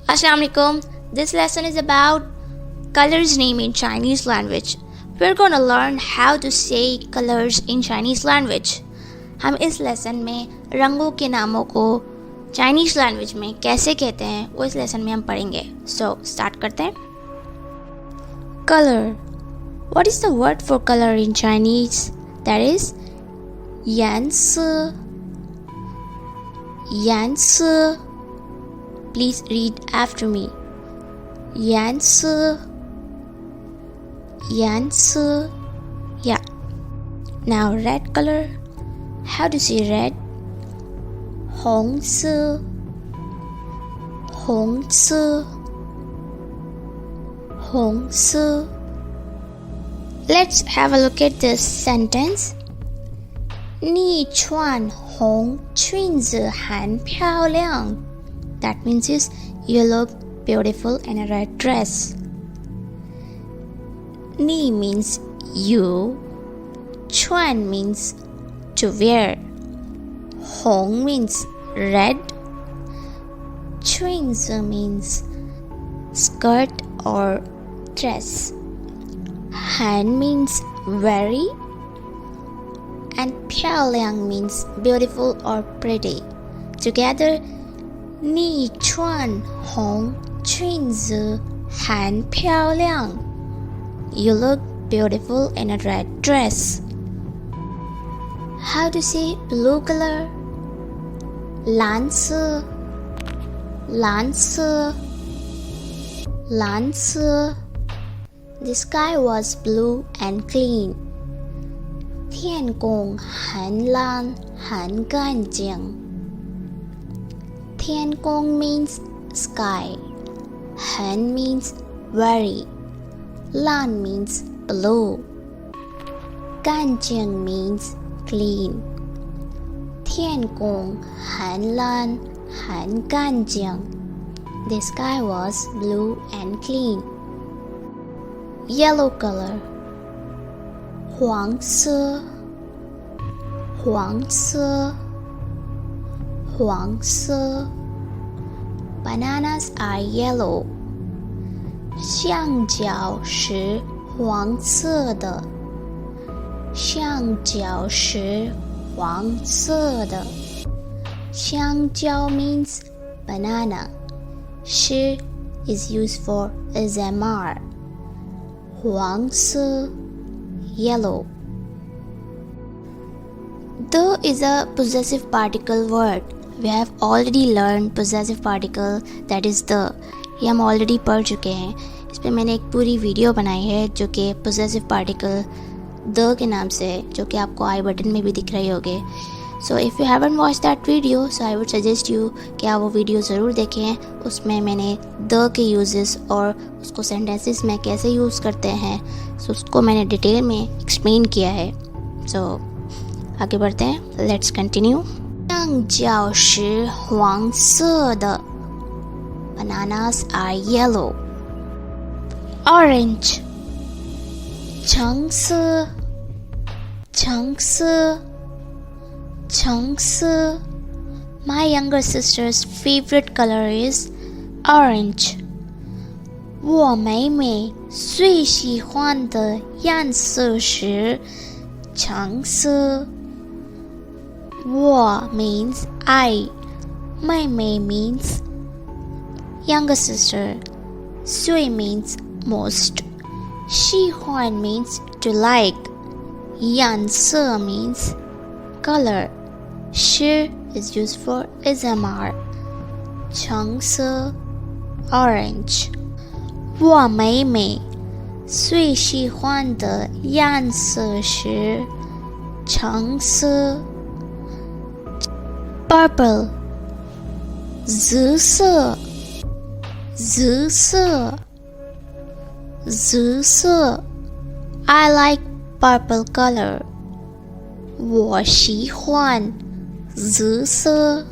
Assalamualaikum. This lesson is about colors name in Chinese language. We're gonna learn how to say colors in Chinese language. हम इस lesson में रंगों के नामों को चाइनीज लैंग्वेज में कैसे कहते हैं वो इस लेसन में हम पढ़ेंगे. सो स्टार्ट करते हैं. Colour. What is the word for color in Chinese? That is 颜色. 颜色. Please read after me. 颜色. 颜色. Yeah. Now red color. How to say red? 红色. 红色. 红色. Let's have a look at this sentence. 你穿红裙子很漂亮. That means is you look beautiful in a red dress. 你 means you. 穿 means to wear. 红 means red. 裙子 means skirt or dress. 很 means very. And 漂亮 means beautiful or pretty. Together, 你穿红裙子很漂亮. You look beautiful in a red dress. How to say blue color? 蓝色. 蓝色. 蓝色. The sky was blue and clean. 天空很蓝很干净. 天空 means sky. 很 means very. 蓝 means blue. 干净 means clean. 天空很蓝很干净. The sky was blue and clean. Yellow color. 黄色. 黄色. 黄色. Bananas are yellow. 香蕉是黄色的. 香蕉是黄色的. 香蕉 means banana. 是 is used for SMR. 黄色 yellow. The is a possessive particle word. We have already learned possessive particle, that is the. ये हम already पढ़ चुके हैं. इस पर मैंने एक पूरी वीडियो बनाई है जो कि possessive particle the के नाम से है, जो कि आपको आई बटन में भी दिख रही होगी. So if you haven't watch that video, so I would suggest you कि आप वो वीडियो ज़रूर देखें. उसमें मैंने द के यूजेस और उसको सेंटेंसेस में कैसे यूज़ करते हैं, सो उसको मैंने डिटेल में एक्सप्लेन किया है. सो आगे बढ़ते हैं. Let's continue. 香蕉是黄色的. Bananas are yellow. Orange. 橙色. 橙色. 橙色. My younger sister's favorite color is orange. 我妹妹最喜欢的颜色是橙色. 我 means I. 妹妹 means younger sister. 最 means most. 喜欢 means to like. 颜色 means color. 是 is used for SMR. 橙色 orange. 我妹妹最喜欢的颜色是橙色. Purple. 紫色. 紫色. 紫色. I like purple color. 我喜欢紫色.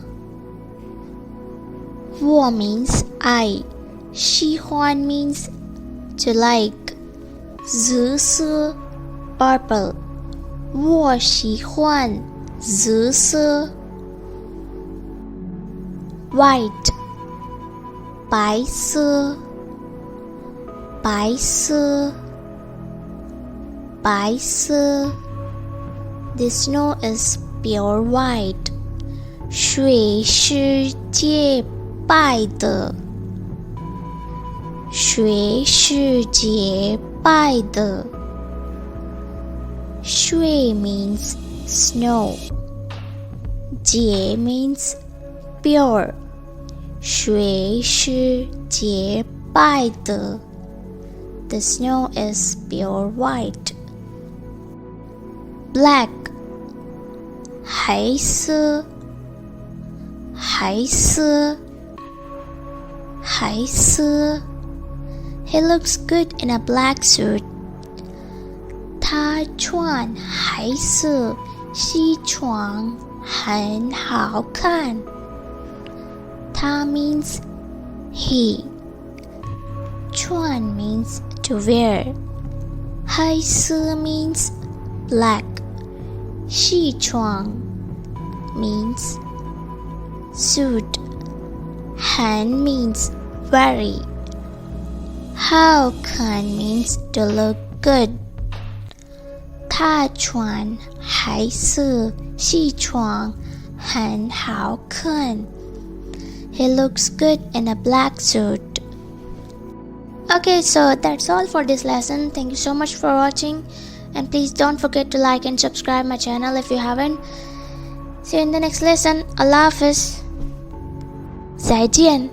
我 means I. 喜欢 means to like. 紫色 purple. 我喜欢紫色。white 白色白色白色 The snow is pure white 水是洁白的水是洁白的水 means snow 洁 means pure 水是洁白的 The snow is pure white Black 黑色黑色黑色 He looks good in a black suit 他穿黑色西装很好看他 means he 穿 means to wear 黑色 means black 西装 means suit 很 means very 好看 means to look good 他穿黑色西装很好看 He looks good in a black suit Okay, so that's all for this lesson. Thank you so much for watching and please don't forget to like and subscribe my channel if you haven't. See you in the next lesson. Allah Hafiz. 再见